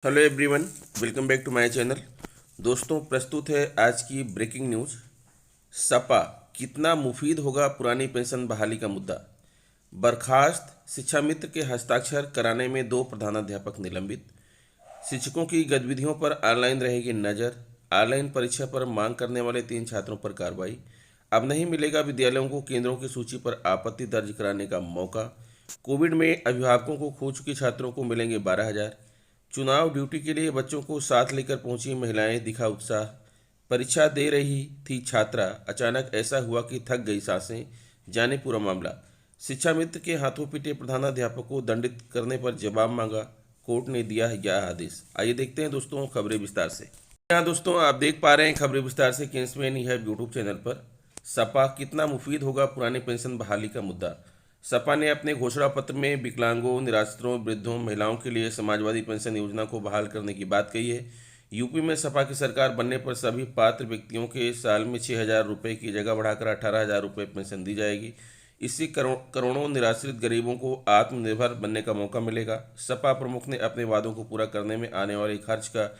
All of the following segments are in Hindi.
Hello everyone, welcome back to my channel. दोस्तों, प्रस्तुत है आज की ब्रेकिंग न्यूज़। सपा कितना मुफीद होगा पुरानी पेंशन बहाली का मुद्दा। बर्खास्त शिक्षा मित्र के हस्ताक्षर कराने में 2 प्रधानाध्यापक निलंबित। शिक्षकों की गतिविधियों पर ऑनलाइन रहेगी नज़र। ऑनलाइन परीक्षा पर मांग करने वाले 3 छात्रों पर कार्रवाई। अब नहीं मिलेगा विद्यालयों को केंद्रों की सूची पर आपत्ति दर्ज कराने का मौका। कोविड में अभिभावकों को खो चुके छात्रों को मिलेंगे 12,000। चुनाव ड्यूटी के लिए बच्चों को साथ लेकर पहुंची महिलाएं, दिखा उत्साह। परीक्षा दे रही थी छात्रा, अचानक ऐसा हुआ कि थक गई सांसें। जाने पूरा मामला। शिक्षा मित्र के हाथों पिटे प्रधानाध्यापक को दंडित करने पर जवाब मांगा। कोर्ट ने दिया है यह आदेश। आइए देखते हैं दोस्तों खबरें विस्तार से। यहाँ दोस्तों आप देख पा रहे हैं खबरें विस्तार से किंग्समैन है यूट्यूब चैनल पर। सपा कितना मुफीद होगा पुरानी पेंशन बहाली का मुद्दा। सपा ने अपने घोषणा पत्र में विकलांगों, निराश्रितों, वृद्धों, महिलाओं के लिए समाजवादी पेंशन योजना को बहाल करने की बात कही है। यूपी में सपा की सरकार बनने पर सभी पात्र व्यक्तियों के साल में 6,000 रुपये की जगह बढ़ाकर 18,000 रुपये पेंशन दी जाएगी। इससे करोड़ों निराश्रित गरीबों को आत्मनिर्भर बनने का मौका मिलेगा। सपा प्रमुख ने अपने वादों को पूरा करने में आने वाले खर्च का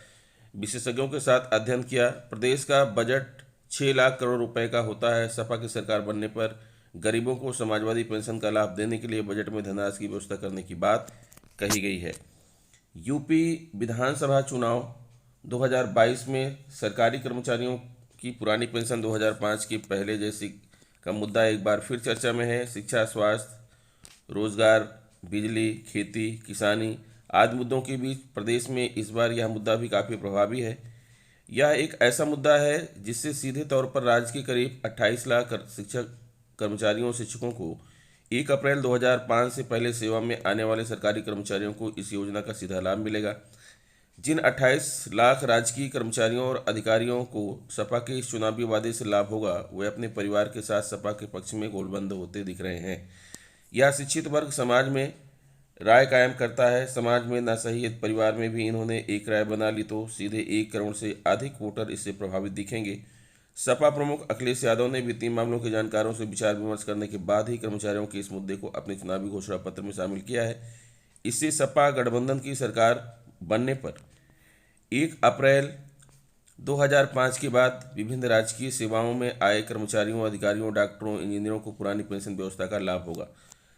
विशेषज्ञों के साथ अध्ययन किया। प्रदेश का बजट 6 लाख करोड़ रुपए का होता है। सपा की सरकार बनने पर गरीबों को समाजवादी पेंशन का लाभ देने के लिए बजट में धनराशि की व्यवस्था करने की बात कही गई है। यूपी विधानसभा चुनाव 2022 में सरकारी कर्मचारियों की पुरानी पेंशन 2005 के पहले जैसी का मुद्दा एक बार फिर चर्चा में है। शिक्षा, स्वास्थ्य, रोजगार, बिजली, खेती, किसानी आदि मुद्दों के बीच प्रदेश में इस बार यह मुद्दा भी काफ़ी प्रभावी है। यह एक ऐसा मुद्दा है जिससे सीधे तौर पर राज्य के करीब 28 लाख शिक्षक कर्मचारियों और शिक्षकों को 1 अप्रैल 2005 से पहले सेवा में आने वाले सरकारी कर्मचारियों को इस योजना का सीधा लाभ मिलेगा। जिन 28 लाख राजकीय कर्मचारियों और अधिकारियों को सपा के इस चुनावी वादे से लाभ होगा, वे अपने परिवार के साथ सपा के पक्ष में गोलबंद होते दिख रहे हैं। यह शिक्षित वर्ग समाज में राय कायम करता है। समाज में न सही परिवार में भी इन्होंने एक राय बना ली तो सीधे 1 करोड़ से अधिक वोटर इससे प्रभावित दिखेंगे। सपा प्रमुख अखिलेश यादव ने वित्तीय मामलों के जानकारों से विचार विमर्श करने के बाद ही कर्मचारियों के इस मुद्दे को अपने चुनावी घोषणा पत्र में शामिल किया है। इससे सपा गठबंधन की सरकार बनने पर 1 अप्रैल 2005 के बाद विभिन्न राजकीय सेवाओं में आए कर्मचारियों, अधिकारियों, डॉक्टरों, इंजीनियरों को पुरानी पेंशन व्यवस्था का लाभ होगा।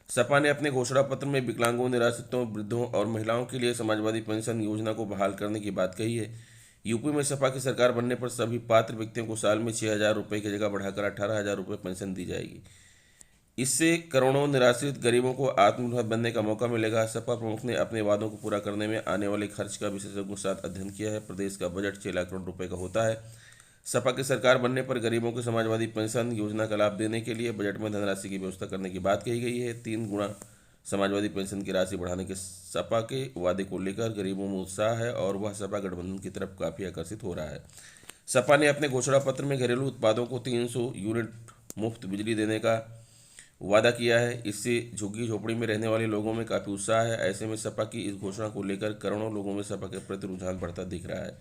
सपा ने अपने घोषणा पत्र में विकलांगों, निराश्रितों, वृद्धों और महिलाओं के लिए समाजवादी पेंशन योजना को बहाल करने की बात कही है। यूपी में सपा की सरकार बनने पर सभी पात्र व्यक्तियों को साल में 6,000 रुपये की जगह बढ़ाकर 18,000 रुपये पेंशन दी जाएगी। इससे करोड़ों निराश्रित गरीबों को आत्मनिर्भर बनने का मौका मिलेगा। सपा प्रमुख ने अपने वादों को पूरा करने में आने वाले खर्च का विशेषज्ञों के साथ अध्ययन किया है। प्रदेश का बजट 6 लाख करोड़ रुपए का होता है। सपा की सरकार बनने पर गरीबों को समाजवादी पेंशन योजना का लाभ देने के लिए बजट में धनराशि की व्यवस्था करने की बात कही गई है। 3 गुना समाजवादी पेंशन की राशि बढ़ाने के सपा के वादे को लेकर गरीबों में उत्साह है और वह सपा गठबंधन की तरफ काफ़ी आकर्षित हो रहा है। सपा ने अपने घोषणा पत्र में घरेलू उत्पादों को 300 यूनिट मुफ्त बिजली देने का वादा किया है। इससे झुग्गी झोपड़ी में रहने वाले लोगों में काफ़ी उत्साह है। ऐसे में सपा की इस घोषणा को लेकर करोड़ों लोगों में सपा के प्रति रुझान बढ़ता दिख रहा है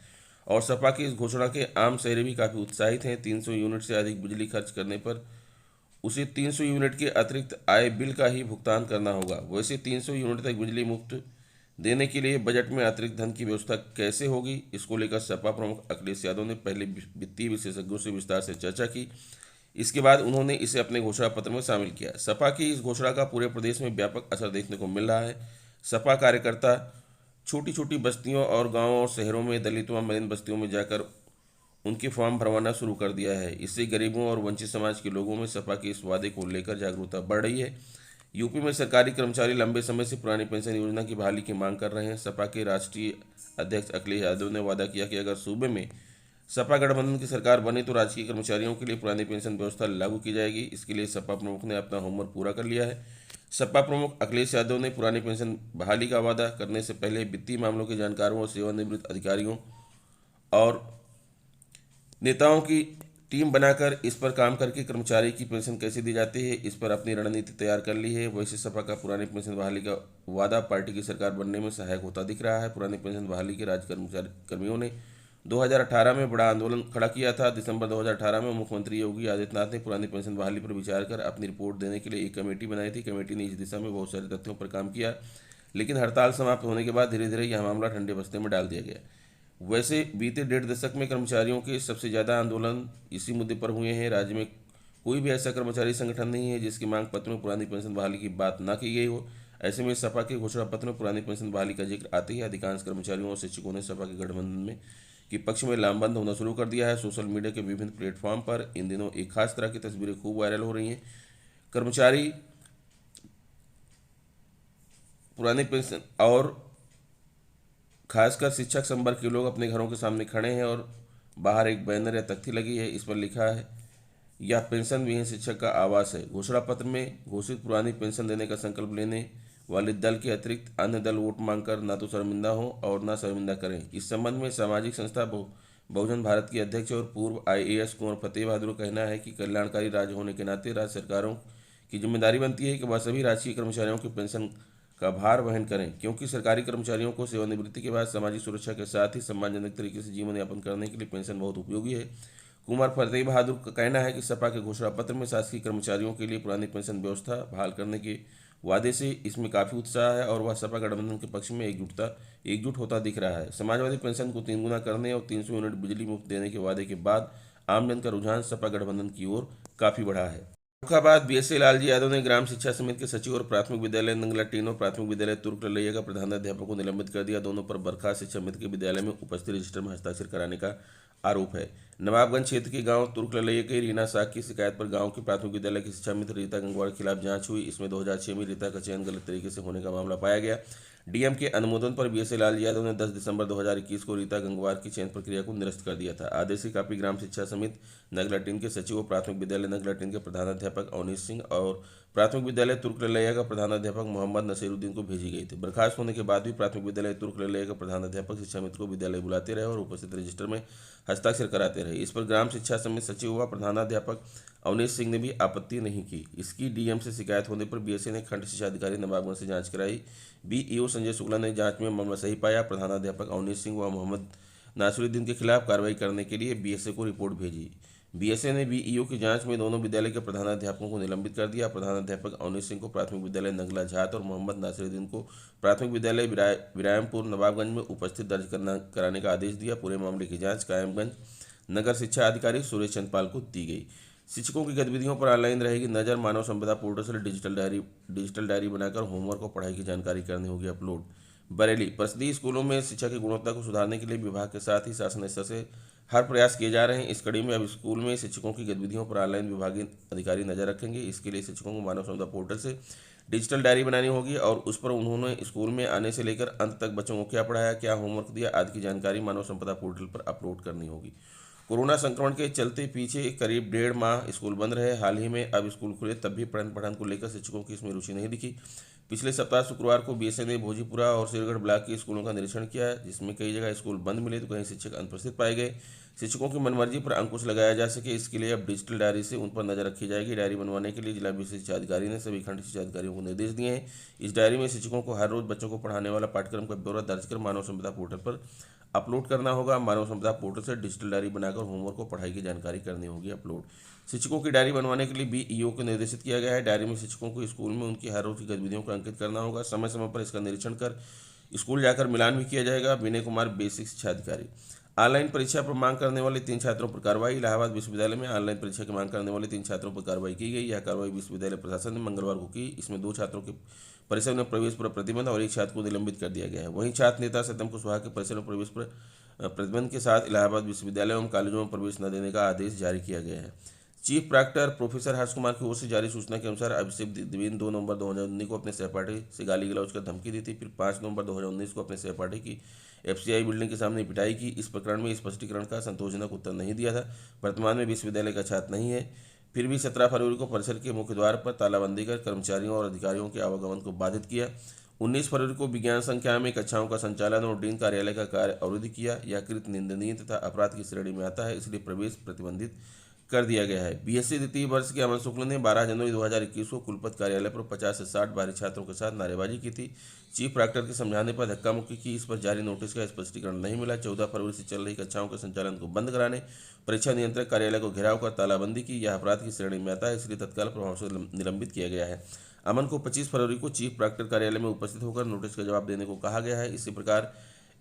और सपा की इस घोषणा के आम शहरी भी काफ़ी उत्साहित हैं। 300 यूनिट से अधिक बिजली खर्च करने पर उसे 300 यूनिट के अतिरिक्त आय बिल का ही भुगतान करना होगा। वैसे 300 यूनिट तक बिजली मुफ्त देने के लिए बजट में अतिरिक्त धन की व्यवस्था कैसे होगी, इसको लेकर सपा प्रमुख अखिलेश यादव ने पहले वित्तीय विशेषज्ञों से विस्तार से चर्चा की। इसके बाद उन्होंने इसे अपने घोषणा पत्र में शामिल किया। सपा की इस घोषणा का पूरे प्रदेश में व्यापक असर देखने को मिल रहा है। सपा कार्यकर्ता छोटी छोटी बस्तियों और गांवों और शहरों में दलित व मलिन बस्तियों में जाकर उनके फॉर्म भरवाना शुरू कर दिया है। इससे गरीबों और वंचित समाज के लोगों में सपा के इस वादे को लेकर जागरूकता बढ़ रही है। यूपी में सरकारी कर्मचारी लंबे समय से पुरानी पेंशन योजना की बहाली की मांग कर रहे हैं। सपा के राष्ट्रीय अध्यक्ष अखिलेश यादव ने वादा किया कि अगर सूबे में सपा गठबंधन की सरकार बनी तो राजकीय कर्मचारियों के लिए पुरानी पेंशन व्यवस्था लागू की जाएगी। इसके लिए सपा प्रमुख ने अपना होमवर्क पूरा कर लिया है। सपा प्रमुख अखिलेश यादव ने पुरानी पेंशन बहाली का वादा करने से पहले वित्तीय मामलों के जानकारों और सेवानिवृत्त अधिकारियों और नेताओं की टीम बनाकर इस पर काम करके कर्मचारी की पेंशन कैसे दी जाती है, इस पर अपनी रणनीति तैयार कर ली है। वैसे सपा का पुरानी पेंशन बहाली का वादा पार्टी की सरकार बनने में सहायक होता दिख रहा है। पुरानी पेंशन बहाली के राज्य कर्मियों ने 2018 में बड़ा आंदोलन खड़ा किया था। दिसंबर 2018 में मुख्यमंत्री योगी आदित्यनाथ ने पुरानी पेंशन बहाली पर विचार कर अपनी रिपोर्ट देने के लिए एक कमेटी बनाई थी। कमेटी ने इस दिशा में बहुत सारे तथ्यों पर काम किया। लेकिन हड़ताल समाप्त होने के बाद धीरे धीरे यह मामला ठंडे बस्ते में डाल दिया गया। वैसे बीते 1.5 दशक में कर्मचारियों के सबसे ज़्यादा आंदोलन इसी मुद्दे पर हुए हैं। राज्य में कोई भी ऐसा कर्मचारी संगठन नहीं है जिसकी मांग पत्र में पुरानी पेंशन बहाली की बात न की गई हो। ऐसे में सपा के घोषणा पत्र में पुरानी पेंशन बहाली का जिक्र आते ही अधिकांश कर्मचारियों और शिक्षकों ने सपा के गठबंधन में के पक्ष में लामबंद होना शुरू कर दिया है। सोशल मीडिया के विभिन्न प्लेटफॉर्म पर इन दिनों एक खास तरह की तस्वीरें खूब वायरल हो रही हैं। कर्मचारी पुरानी पेंशन और खासकर शिक्षक संवर्ग के लोग अपने घरों के सामने खड़े हैं और बाहर एक बैनर या तख्ती लगी है। इस पर लिखा है, यह पेंशन विहीन शिक्षक का आवास है। घोषणा पत्र में घोषित पुरानी पेंशन देने का संकल्प लेने वाले दल के अतिरिक्त अन्य दल वोट मांगकर न तो शर्मिंदा हो और न शर्मिंदा करें। इस संबंध में सामाजिक संस्था बहुजन भारत की अध्यक्ष और पूर्व IAS कुंवर फतेह बहादुर का कहना है कि कल्याणकारी राज्य होने के नाते राज्य सरकारों की जिम्मेदारी बनती है कि वह सभी राजकीय कर्मचारियों की पेंशन का भार वहन करें, क्योंकि सरकारी कर्मचारियों को सेवानिवृत्ति के बाद सामाजिक सुरक्षा के साथ ही सम्मानजनक तरीके से जीवन यापन करने के लिए पेंशन बहुत उपयोगी है। कुमार फतेह बहादुर का कहना है कि सपा के घोषणा पत्र में शासकीय कर्मचारियों के लिए पुरानी पेंशन व्यवस्था बहाल करने के वादे से इसमें काफ़ी उत्साह है और वह सपा गठबंधन के पक्ष में एकजुट होता दिख रहा है। समाजवादी पेंशन को 3 गुना करने और 300 यूनिट बिजली मुफ्त देने के वादे के बाद आमजन का रुझान सपा गठबंधन की ओर काफ़ी बढ़ा है। फर्रुखाबाद BSA लालजी यादव ने ग्राम शिक्षा समिति के सचिव और प्राथमिक विद्यालय नंगला टीन और प्राथमिक विद्यालय तुर्क ललैया का प्रधानाध्यापक को निलंबित कर दिया। दोनों पर बर्खास्त शिक्षा समिति के विद्यालय में उपस्थित रजिस्टर में हस्ताक्षर कराने का आरोप है। नवाबगंज क्षेत्र के गांव तुर्क ललैया के रीना साग की शिकायत पर गांव के प्राथमिक विद्यालय की शिक्षा मित्र रीता गंगवार के खिलाफ जांच हुई। इसमें 2006 में रीता का चयन गलत तरीके से होने का मामला पाया गया। DM के अनुमोदन पर BSA लालजी यादव ने 10 दिसंबर 2021 को रीता गंगवार की चयन प्रक्रिया को निरस्त कर दिया था। आदेश की कॉपी ग्राम शिक्षा समिति नगलाटीन के सचिव और प्राथमिक विद्यालय नगलाटीन के प्रधानाध्यापक अवनीश सिंह और प्राथमिक विद्यालय तुर्क ललैया का प्रधानाध्यापक मोहम्मद नसीरुद्दीन को भेजी गई थी। बर्खास्त होने के बाद भी प्राथमिक विद्यालय तुर्क ललैया का प्रधानाध्यापक शिक्षा मित्र को विद्यालय बुलाते रहे और उपस्थित रजिस्टर में हस्ताक्षर कराते रहे। इस पर ग्राम शिक्षा समिति सचिव व प्रधानाध्यापक अवनीश सिंह ने भी आपत्ति नहीं की। इसकी DM से शिकायत होने पर BSA ने खंड शिक्षा अधिकारी नवाबगंज से जांच कराई। BEO संजय शुक्ला ने जांच में मामला सही पाया। प्रधानाध्यापक अवनीश सिंह व मोहम्मद नासिरुद्दीन के खिलाफ कार्रवाई करने के लिए BSA को रिपोर्ट भेजी। BSA ने BEO की जांच में दोनों विद्यालय के प्रधानाध्यापकों को निलंबित कर दिया। प्रधानाध्यापक अवनीश सिंह को प्राथमिक विद्यालय नगला झात और मोहम्मद नासिरुद्दीन को प्राथमिक विद्यालय विरायमपुर नवाबगंज में उपस्थित दर्ज कराने का आदेश दिया। पूरे मामले की जाँच कायमगंज नगर शिक्षा अधिकारी सुरेश चंदपाल को दी गई। शिक्षकों की गतिविधियों पर ऑनलाइन रहेगी नजर। मानव संपदा पोर्टल से डिजिटल डायरी बनाकर होमवर्क और पढ़ाई की जानकारी करनी होगी अपलोड। बरेली परिषदीय स्कूलों में शिक्षा की गुणवत्ता को सुधारने के लिए विभाग के साथ ही शासन स्तर से हर प्रयास किए जा रहे हैं। इस कड़ी में अब स्कूल में शिक्षकों की गतिविधियों पर ऑनलाइन विभागीय अधिकारी नजर रखेंगे। इसके लिए शिक्षकों को मानव संपदा पोर्टल से डिजिटल डायरी बनानी होगी और उस पर उन्होंने स्कूल में आने से लेकर अंत तक बच्चों को क्या पढ़ाया, क्या होमवर्क दिया आदि की जानकारी मानव संपदा पोर्टल पर अपलोड करनी होगी। कोरोना संक्रमण के चलते पीछे करीब 1.5 माह स्कूल बंद रहे। हाल ही में अब स्कूल खुले तब भी पठन को लेकर शिक्षकों की इसमें रुचि नहीं दिखी। पिछले सप्ताह शुक्रवार को BSA ने भोजीपुरा और सिरगढ़ ब्लॉक के स्कूलों का निरीक्षण किया, जिसमें कई जगह स्कूल बंद मिले तो कहीं शिक्षक अनुपस्थित पाए गए। शिक्षकों की मनमर्जी पर अंकुश लगाया जा सके इसके लिए अब डिजिटल डायरी से उन पर नजर रखी जाएगी। डायरी बनवाने के लिए जिला विशेष शिक्षा अधिकारी ने सभी खंड शिक्षा अधिकारियों को निर्देश दिए हैं। इस डायरी में शिक्षकों को हर रोज बच्चों को पढ़ाने वाला पाठ्यक्रम का ब्यौरा दर्ज कर मानव संपदा पोर्टल पर अपलोड करना होगा। मानव संपदा पोर्टल से डिजिटल डायरी बनाकर होमवर्क और पढ़ाई की जानकारी करनी होगी अपलोड। शिक्षकों की डायरी बनवाने के लिए BEO को निर्देशित किया गया है। डायरी में शिक्षकों को स्कूल में उनकी हर रोज की गतिविधियों को अंकित करना होगा। समय समय पर इसका निरीक्षण कर स्कूल जाकर मिलान भी किया जाएगा। विनय कुमार बेसिक शिक्षा अधिकारी। ऑनलाइन परीक्षा पर मांग करने वाले 3 छात्रों पर कार्रवाई। इलाहाबाद विश्वविद्यालय में ऑनलाइन परीक्षा की मांग करने वाले 3 छात्रों पर कार्रवाई की गई। यह कार्रवाई विश्वविद्यालय प्रशासन ने मंगलवार को की। इसमें 2 छात्रों के परिसर में प्रवेश पर प्रतिबंध और 1 छात्र को निलंबित कर दिया गया है। वहीं छात्र नेता सत्यम कुशवाहा के परिसर में प्रवेश पर प्रतिबंध के साथ इलाहाबाद विश्वविद्यालय एवं कॉलेजों में प्रवेश न देने का आदेश जारी किया गया है। Chief proctor professor Harsh Kumar की ओर से जारी सूचना के अनुसार अभिषेक द्विवेदी 2 नवंबर 2019 को अपने सहपाठी से गाली गलौज कर धमकी दी थी। फिर 5 नवंबर 2019 को अपने सहपाठी की FCI बिल्डिंग के सामने पिटाई की। इस प्रकरण में स्पष्टीकरण का संतोषजनक उत्तर नहीं दिया था। वर्तमान में विश्वविद्यालय का छात्र नहीं है। फिर भी 17 फरवरी को परिसर के मुख्य द्वार पर तालाबंदी कर कर्मचारियों और अधिकारियों के आवागमन को बाधित किया। 19 फरवरी को विज्ञान संख्या में कक्षाओं का संचालन और डीन कार्यालय का कार्य अवरुद्ध किया। यह कृत्य निंदनीय तथा अपराध की श्रेणी में आता है, इसलिए प्रवेश प्रतिबंधित कर दिया गया है। BSc द्वितीय वर्ष के अमन शुक्ल ने 12 जनवरी 2021 को कुलपति कार्यालय पर 50 से 60 बाहरी छात्रों के साथ नारेबाजी की थी। चीफ प्रॉक्टर के समझाने पर धक्का मुक्की की। इस पर जारी नोटिस का स्पष्टीकरण नहीं मिला। 14 फरवरी से चल रही कक्षाओं के संचालन को बंद कराने परीक्षा नियंत्रक कार्यालय को घेराव कर तालाबंदी की। यह अपराध की श्रेणी में आता है, इसलिए तत्काल प्रभाव से निलंबित किया गया है। अमन को 25 फरवरी को चीफ प्रॉक्टर कार्यालय में उपस्थित होकर नोटिस का जवाब देने को कहा गया है। इसी प्रकार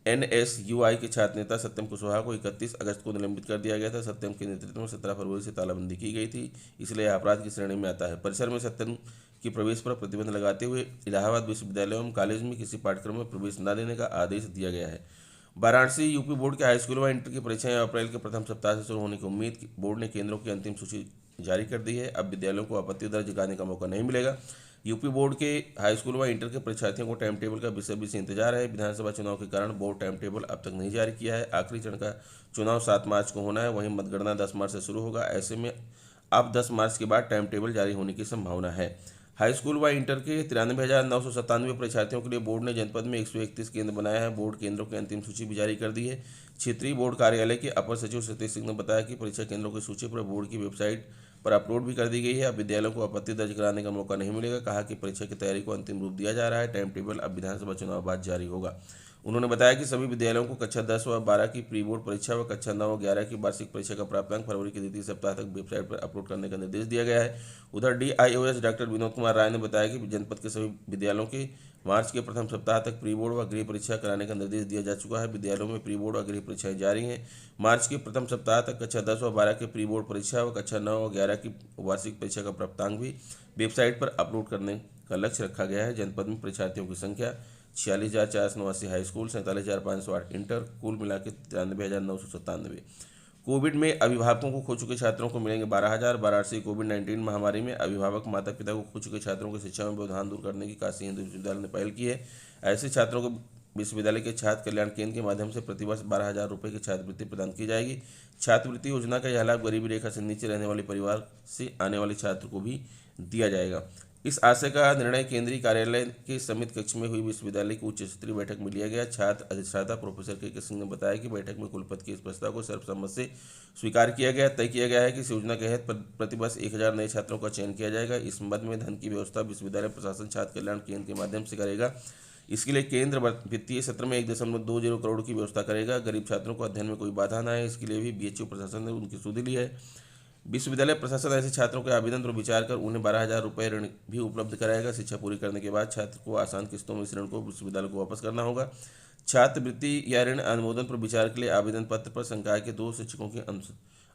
एनएसयूआई के छात्र नेता सत्यम कुशवाहा को 31 अगस्त को निलंबित कर दिया गया था। सत्यम के नेतृत्व में 17 फरवरी से तालाबंदी की गई थी, इसलिए यह अपराध की श्रेणी में आता है। परिसर में सत्यम की प्रवेश पर प्रतिबंध लगाते हुए इलाहाबाद विश्वविद्यालय एवं कॉलेज में किसी पाठ्यक्रम में प्रवेश न देने का आदेश दिया गया है। वाराणसी यूपी बोर्ड के हाई स्कूल व इंटर की परीक्षाएं अप्रैल के प्रथम सप्ताह से शुरू होने की उम्मीद। बोर्ड ने केंद्रों की अंतिम सूची जारी कर दी है। अब विद्यालयों को आपत्ति दर्ज कराने का मौका नहीं मिलेगा। यूपी बोर्ड के हाई स्कूल व इंटर के परीक्षार्थियों को टाइम टेबल का बेसब्री से इंतजार है। विधानसभा चुनाव के कारण बोर्ड टाइम टेबल अब तक नहीं जारी किया है। आखिरी चरण का चुनाव 7 मार्च को होना है, वहीं मतगणना 10 मार्च से शुरू होगा। ऐसे में अब 10 मार्च के बाद टाइम टेबल जारी होने की संभावना है। हाई स्कूल व इंटर के 93,997 परीक्षार्थियों के लिए बोर्ड ने जनपद में 131 केंद्र बनाया है। बोर्ड केंद्रों की अंतिम सूची भी जारी कर दी है। क्षेत्रीय बोर्ड कार्यालय के अपर सचिव सतीश सिंह ने बताया कि परीक्षा केंद्रों की सूची पर बोर्ड की वेबसाइट पर अपलोड भी कर दी गई है। अब विद्यालयों को आपत्ति दर्ज कराने का मौका नहीं मिलेगा। कहा कि परीक्षा की तैयारी को अंतिम रूप दिया जा रहा है। टाइम टेबल अब विधानसभा चुनाव बाद जारी होगा। उन्होंने बताया कि सभी विद्यालयों को कक्षा 10 व 12 की प्री बोर्ड परीक्षा व कक्षा 9 व 11 की वार्षिक परीक्षा का प्राप्तांक फरवरी के द्वितीय सप्ताह तक वेबसाइट पर अपलोड करने का निर्देश दिया गया है। उधर डीआईओएस डॉक्टर विनोद कुमार राय ने बताया कि जनपद के सभी विद्यालयों के मार्च के प्रथम सप्ताह तक प्री बोर्ड व गृह परीक्षा कराने का निर्देश दिया जा चुका है। विद्यालयों में प्री बोर्ड व गृह परीक्षाएं जारी हैं। मार्च के प्रथम सप्ताह तक कक्षा 10 व 12 के प्री बोर्ड परीक्षा व कक्षा 9 व 11 की वार्षिक परीक्षा का प्राप्तांक भी वेबसाइट पर अपलोड करने का लक्ष्य रखा गया है। जनपद में परीक्षार्थियों की संख्या 46,489 हाई स्कूल, 47,508 इंटर, कुल मिला के 93,997। कोविड में अभिभावकों को खो चुके छात्रों को मिलेंगे 12,000। वाराणसी कोविड-19 महामारी में अभिभावक माता पिता को खो चुके छात्रों की शिक्षा में व्यवधान दूर करने की काशी हिंदू विश्वविद्यालय ने पहल की है। ऐसे छात्रों को विश्वविद्यालय के छात्र कल्याण केंद्र के माध्यम से प्रतिवर्ष 12,000 रुपये की छात्रवृत्ति प्रदान की जाएगी। छात्रवृत्ति योजना का यह लाभ गरीबी रेखा से नीचे रहने वाले परिवार से आने वाले छात्र को भी दिया जाएगा। इस आशय का निर्णय केंद्रीय कार्यालय के समिति कक्ष में हुई विश्वविद्यालय की उच्च स्तरीय बैठक में लिया गया। छात्र अधिष्ठाता प्रोफेसर के सिंह ने बताया कि बैठक में कुलपति के इस प्रस्ताव को सर्वसम्मति से स्वीकार किया गया। तय किया गया है कि इस योजना के तहत प्रतिवर्ष 1,000 नए छात्रों का चयन किया जाएगा। इस मद में धन की व्यवस्था विश्वविद्यालय प्रशासन छात्र कल्याण केंद्र के माध्यम से करेगा। इसके लिए केंद्र वित्तीय सत्र में 1.20 करोड़ की व्यवस्था करेगा। गरीब छात्रों को अध्ययन में कोई बाधा न आए, इसके लिए भी बीएचयू प्रशासन ने उनकी सुधि ली है। विश्वविद्यालय प्रशासन ऐसे छात्रों के आवेदन पर विचार कर उन्हें 12,000 रुपये ऋण भी उपलब्ध कराएगा। शिक्षा पूरी करने के बाद छात्र को आसान किस्तों में इस ऋण को विश्वविद्यालय को वापस करना होगा। छात्रवृत्ति या ऋण अनुमोदन पर विचार के लिए आवेदन पत्र पर संकाय के 2 शिक्षकों की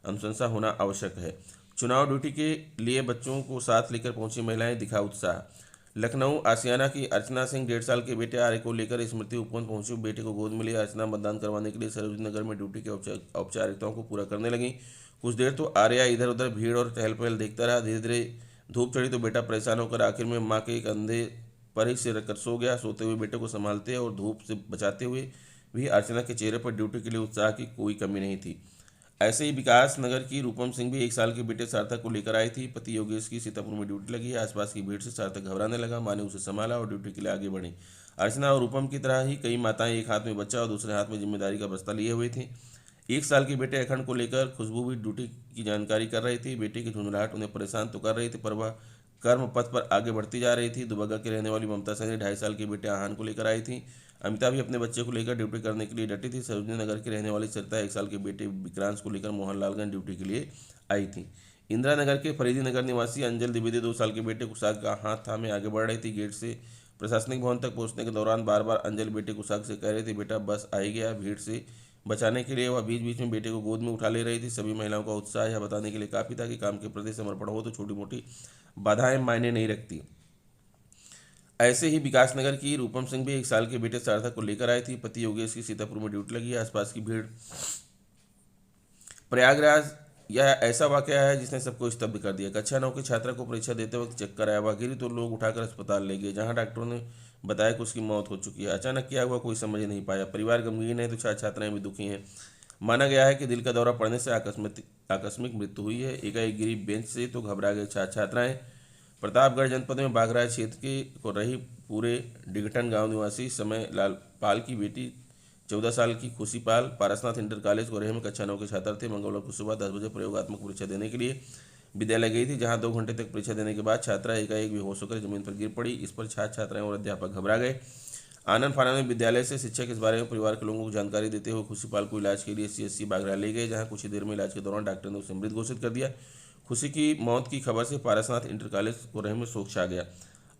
अनुशंसा होना आवश्यक है। चुनाव ड्यूटी के लिए बच्चों को साथ लेकर पहुंची महिलाएं, दिखा उत्साह। लखनऊ आसियाना की अर्चना सिंह 1.5 साल के बेटे आर्य को लेकर स्मृति उपवन पहुंची। बेटे को गोद में लिया अर्चना मतदान करवाने के लिए सरोजनी नगर में ड्यूटी के औपचारिकताओं को पूरा करने लगी। कुछ देर तो आर्या इधर उधर भीड़ और चहल पहल देखता रहा। धीरे धीरे धूप चढ़ी तो बेटा परेशान होकर आखिर में माँ के कंधे पर ही सिर रखकर सो गया। सोते हुए बेटे को संभालते और धूप से बचाते हुए भी अर्चना के चेहरे पर ड्यूटी के लिए उत्साह की कोई कमी नहीं थी। ऐसे ही विकास नगर की रूपम सिंह भी 1 साल के बेटे सार्थक को लेकर आई थी। पति योगेश की सीतापुर में ड्यूटी लगी है। आसपास की भीड़ से सार्थक घबराने लगा। माँ ने उसे संभाला और ड्यूटी के लिए आगे बढ़ी। अर्चना और रूपम की तरह ही कई माताएं एक हाथ में बच्चा और दूसरे हाथ में जिम्मेदारी का बस्ता लिए हुए थी। 1 साल के बेटे अखंड को लेकर खुशबू भी ड्यूटी की जानकारी कर रही थी। बेटे की झुंझुलाहट उन्हें परेशान तो कर रही थी, पर वह कर्म पथ पर आगे बढ़ती जा रही थी। दुबग्गा के रहने वाली ममता सैनी 2.5 साल के बेटे आहान को लेकर आई थी। अमिता भी अपने बच्चे को लेकर ड्यूटी करने के लिए डटी थी। सरोजनी नगर की रहने वाली सरिता 1 साल के बेटे विक्रांश को लेकर मोहनलालगंज ड्यूटी के लिए आई थी। इंदिरा नगर के फरीदी नगर निवासी अंजल द्विवेदी 2 साल के बेटे कुशाक का हाथ थामे आगे बढ़ रही थी। गेट से प्रशासनिक भवन तक पहुंचने के दौरान बार बार अंजल बेटे कुशाक से कह रही थी, बेटा बस आ ही गया। भीड़ से बचाने के लिए वह बीच बीच में बेटे को गोद में उठा ले रही थी। सभी महिलाओं का उत्साह यह बताने के लिए काफ़ी था कि काम के प्रति समर्पण हो तो छोटी मोटी बाधाएं मायने नहीं रखती। ऐसे ही विकास नगर की रूपम सिंह भी 1 साल के बेटे सार्थक को लेकर आई थी। पति योगेश की सीतापुर में ड्यूटी लगी है। आसपास की भीड़। प्रयागराज यह ऐसा वाकया है जिसने सबको स्तब्ध कर दिया। कक्षा 9 की छात्रा को परीक्षा देते वक्त चक्कर आया। वह गिरी तो लोग उठाकर अस्पताल ले गए, जहां डॉक्टरों ने बताया कि उसकी मौत हो चुकी है। अचानक क्या हुआ कोई समझ नहीं पाया। परिवार गमगीन है तो छात्र छात्राएं भी दुखी हैं। माना गया है कि दिल का दौरा पड़ने से आकस्मिक मृत्यु हुई है। एकाएक गिरी बेंच से तो घबरा गए छात्र छात्राएं। प्रतापगढ़ जनपद में बाघराज क्षेत्र के को रही पूरे डिगटन गांव निवासी समय लाल पाल की बेटी 14 साल की खुशी पाल पारसनाथ इंटर कॉलेज को में कक्षा 9 के छात्र थे। मंगलवार को सुबह 10 बजे प्रयोगात्मक परीक्षा देने के लिए विद्यालय गई थी, जहां 2 घंटे तक परीक्षा देने के बाद छात्रा एकाएक बेहोश होकर जमीन पर गिर पड़ी। इस पर छात्र छात्राएं और अध्यापक घबरा गए। आनंद फानंद में विद्यालय से शिक्षक इस बारे में परिवार के लोगों को जानकारी देते हुए खुशीपाल को इलाज के लिए CSC बागरा ले गए, जहां कुछ ही देर में इलाज के दौरान डॉक्टर ने उसे मृत घोषित कर दिया। खुशी की मौत की खबर से पारसनाथ इंटर कॉलेज को में शोक छा गया।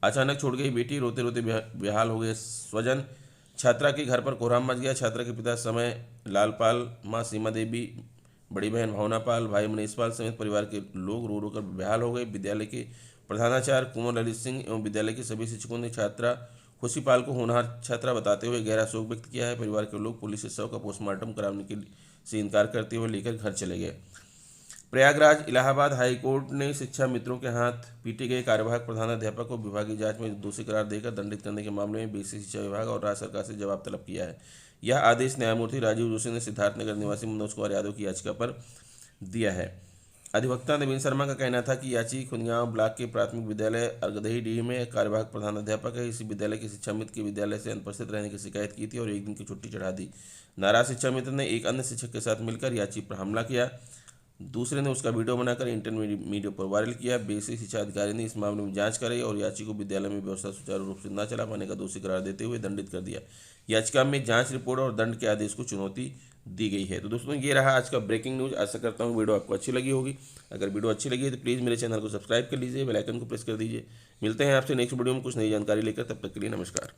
अचानक छोड़ गई बेटी, रोते रोते बेहाल हो गए स्वजन। छात्रा के घर पर कोहराम मच गया। छात्रा के पिता समय लालपाल, माँ सीमा देवी, बड़ी बहन भावना पाल, भाई मनीष पाल समेत परिवार के लोग रो रो कर बेहाल हो गए। विद्यालय के प्रधानाचार्य कुंवर ललित सिंह एवं विद्यालय के सभी शिक्षकों ने छात्रा खुशी पाल को होनहार छात्रा बताते हुए गहरा शोक व्यक्त किया है। परिवार के लोग पुलिस से शव का पोस्टमार्टम कराने के से इनकार करते हुए लेकर घर चले गए। प्रयागराज इलाहाबाद हाई कोर्ट ने शिक्षा मित्रों के हाथ पीटे गए कार्यवाहक प्रधानाध्यापक को विभागीय जांच में दोषी करार देकर दंडित करने के मामले में बीसी शिक्षा विभाग और राज्य सरकार से जवाब तलब किया है। यह आदेश न्यायमूर्ति राजीव जोशी ने सिद्धार्थनगर निवासी मनोज कुमार यादव की याचिका पर दिया है। अधिवक्ता नवीन शर्मा का कहना था कि याची खुनगांव ब्लॉक के प्राथमिक विद्यालय अरगदहीडीह में कार्यवाहक प्रधानाध्यापक है। इसी विद्यालय के शिक्षा मित्र के विद्यालय से अनुपस्थित रहने की शिकायत की थी और एक दिन की छुट्टी चढ़ा दी। नाराज शिक्षा मित्र ने एक अन्य शिक्षक के साथ मिलकर याची पर हमला किया। दूसरे ने उसका वीडियो बनाकर इंटरनेट मीडिया पर वायरल किया। बेसिक शिक्षा अधिकारी ने इस मामले में जांच कराई और याची को विद्यालय में व्यवस्था सुचारू रूप से न चला पाने का दोषी करार देते हुए दंडित कर दिया। याचिका में जांच रिपोर्ट और दंड के आदेश को चुनौती दी गई है। तो दोस्तों, ये रहा आज का ब्रेकिंग न्यूज़। आशा करता हूँ वीडियो आपको अच्छी लगी होगी। अगर वीडियो अच्छी लगी है तो प्लीज़ मेरे चैनल को सब्सक्राइब कर लीजिए, बेल आइकन को प्रेस कर दीजिए। मिलते हैं आपसे नेक्स्ट वीडियो में कुछ नई जानकारी लेकर। तब तक के लिए नमस्कार।